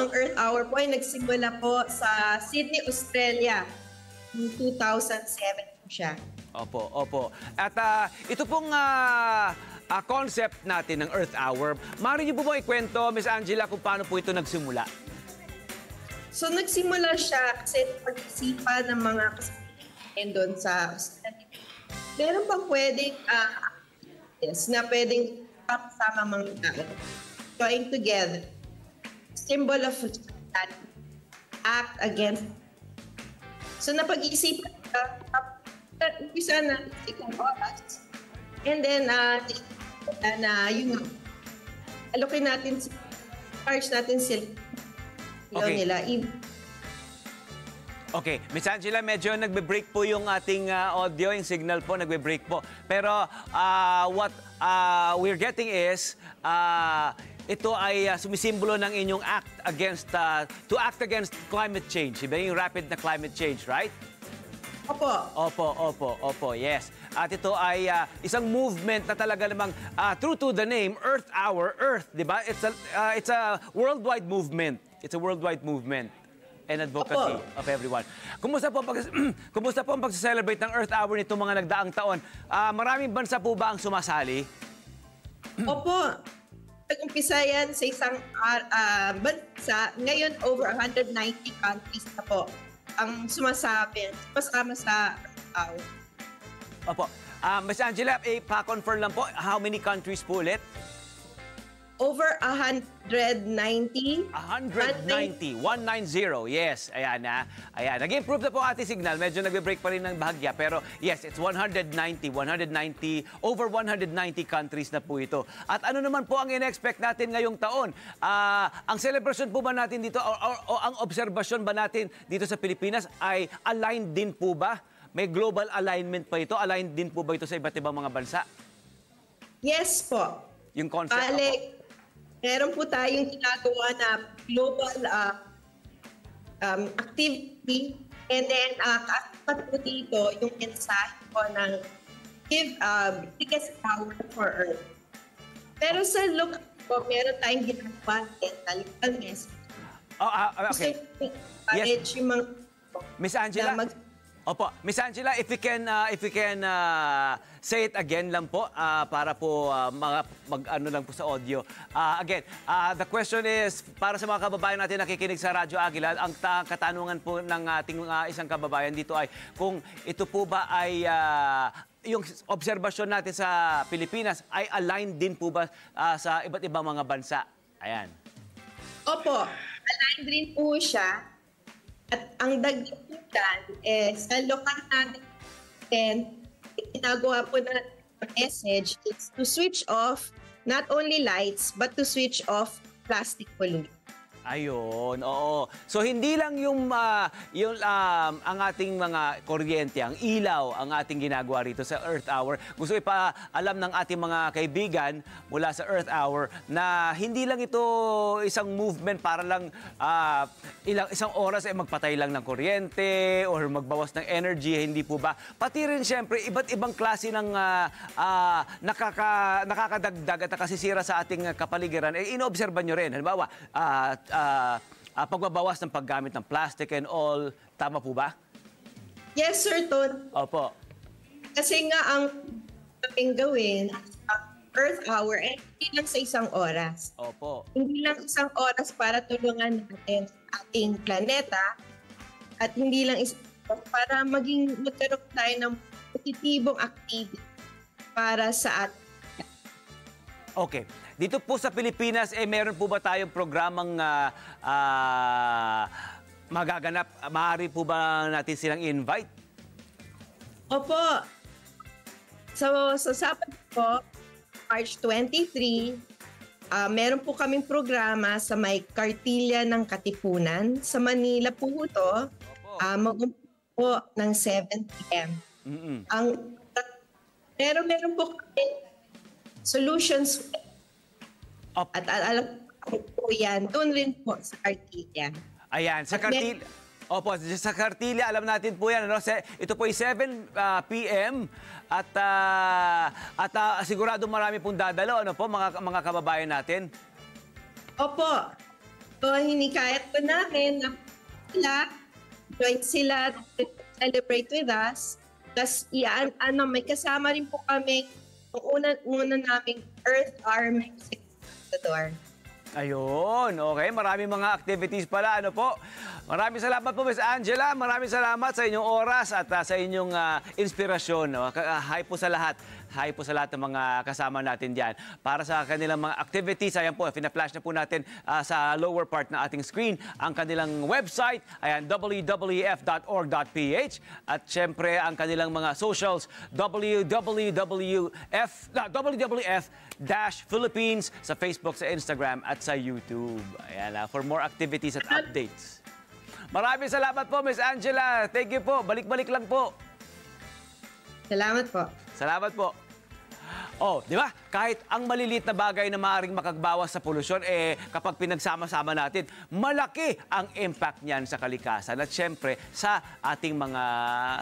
ang Earth Hour po ay nagsimula po sa Sydney, Australia. Noong 2007 po siya. Opo, opo. At ito pong concept natin ng Earth Hour, maaari niyo po ba ikwento, Miss Angela, kung paano po ito nagsimula? So nagsimula siya kasi pag-isipan ng mga kasama doon sa Australia. Meron pang pwedeng na pwedeng kasama mga tao. Join together. Symbol of act against. So napag-iisipan ka, umpisa na ikong oras. And then, alokin natin, charge natin sila. Okay. Nila. Okay, Miss Angela, medyo nagbe-break po yung ating audio, yung signal po, nagbe-break po. Pero what we're getting is, ito ay sumisimbolo ng inyong to act against climate change. Iba yung rapid na climate change, right? Opo. Yes. At ito ay isang movement na talaga namang true to the name, Earth Hour, Earth, di ba? It's a worldwide movement. It's a worldwide movement and advocacy of everyone. Kumusta po ang pag-celebrate ng Earth Hour nitong mga nagdaang taon? Maraming bansa po ba ang sumasali? Opo. Nag-umpisa yan sa isang bansa. Ngayon, over 190 countries na po ang sumasama sa Earth Hour. Opo. Ms. Angela, pa-confirm lang po, how many countries po ulit? Over 190. 190. 190. Yes. Ayan na. Ayan. Nag-improve na po ating signal. Medyo nagbe-break pa rin ng bahagya. Pero yes, it's 190. Over 190 countries na po ito. At ano naman po ang in-expect natin ngayong taon? Ang celebration po ba natin dito o ang obserbasyon ba natin dito sa Pilipinas ay aligned din po ba? May global alignment pa ito? Aligned din po ba ito sa iba't ibang mga bansa? Yes po. Yung concept po. Meron po tayong ginagawa na global activity, and then kasama po dito yung mensahe po ng give biggest power for Earth. Pero sa local po, meron tayong ginagawa local message. Okay. Yes. Yung mga Miss Angela, opo, Miss Angela, if you can say it again lang po para po mag-ano lang po sa audio. Again, the question is para sa mga kababayan natin nakikinig sa Radyo Aguila, ang katanungan po ng ating isang kababayan dito ay kung ito po ba ay yung obserbasyon natin sa Pilipinas ay aligned din po ba sa iba't ibang mga bansa? Ayan. Opo, aligned din po siya. At ang dagdagan sa lokal natin, ginagawa po na message is to switch off not only lights but to switch off plastic pollution. Ayun, oo. So hindi lang yung ang ating mga kuryente, ang ilaw ang ating ginagawa rito sa Earth Hour. Gusto ipaalam ng ating mga kaibigan mula sa Earth Hour na hindi lang ito isang movement para lang isang oras ay magpatay lang ng kuryente or magbawas ng energy, hindi po ba? Pati rin siyempre iba't ibang klase ng nakakadagdag at nakasisira sa ating kapaligiran. Inoobserba nyo rin. Halimbawa, pagbabawas ng paggamit ng plastic and all. Tama po ba? Yes, sir, Ton. Opo. Kasi nga ang ating gawin Earth Hour ay hindi lang sa isang oras. Opo. Hindi lang isang oras para tulungan natin ating planeta at hindi lang isang oras para magkaroon tayo ng positibong activity para sa atin. Okay. Dito po sa Pilipinas, meron po ba tayong programang magaganap? Maaari po ba natin silang invite? Opo. So, sa Sabado po, March 23, meron po kaming programa sa may Kartilya ng Katipunan. Sa Manila po ito, mag-umpisa po ng 7 p.m. Meron po kami solutions. At alam po yan, doon rin po sa Kartilya. Ayan, sa Kartilya. Opo, sa Kartilya, alam natin po yan. Ano? Ito po ay 7 p.m. At sigurado marami pong dadalo. Ano po, mga kababayan natin? Opo. So, hinikayat po namin na join sila, celebrate with us. Tapos, may kasama rin po kami una naming Earth Hour Music sa door. Ayun, okay. Maraming mga activities pala. Ano po? Maraming salamat po, Miss Angela. Maraming salamat sa inyong oras at sa inyong inspirasyon. No? Hi po sa lahat. Hi po sa lahat ng mga kasama natin diyan. Para sa kanilang mga activities, ayan po, fina-flash na po natin sa lower part ng ating screen ang kanilang website, ayan, wwf.org.ph. At syempre, ang kanilang mga socials, WWF-Philippines sa Facebook, sa Instagram, at sa YouTube. Ayan, for more activities at updates. Maraming salamat po, Miss Angela. Thank you po. Balik-balik lang po. Salamat po. Salamat po. Oh, di ba? Kahit ang maliliit na bagay na maaaring makagbawas sa polusyon, kapag pinagsama-sama natin, malaki ang impact niyan sa kalikasan at syempre sa ating mga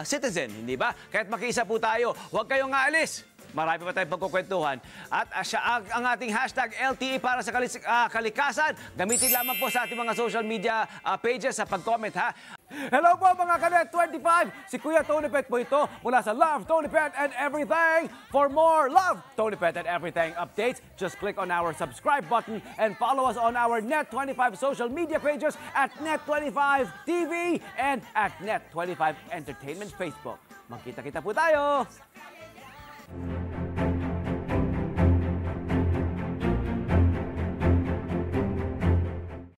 citizen, hindi ba? Kahit makiisa po tayo, huwag kayong aalis. Marami pa tayong pagkukwentuhan. At ang ating hashtag LTE para sa kalikasan, gamitin lamang po sa ating mga social media pages sa pag-comment, ha? Hello po mga Kanet 25! Si Kuya Tony Pet po ito mula sa Love, Tony Pet and Everything. For more Love, Tony Pet and Everything updates, just click on our subscribe button and follow us on our Net25 social media pages at Net25 TV and at Net25 Entertainment Facebook. Magkita-kita po tayo!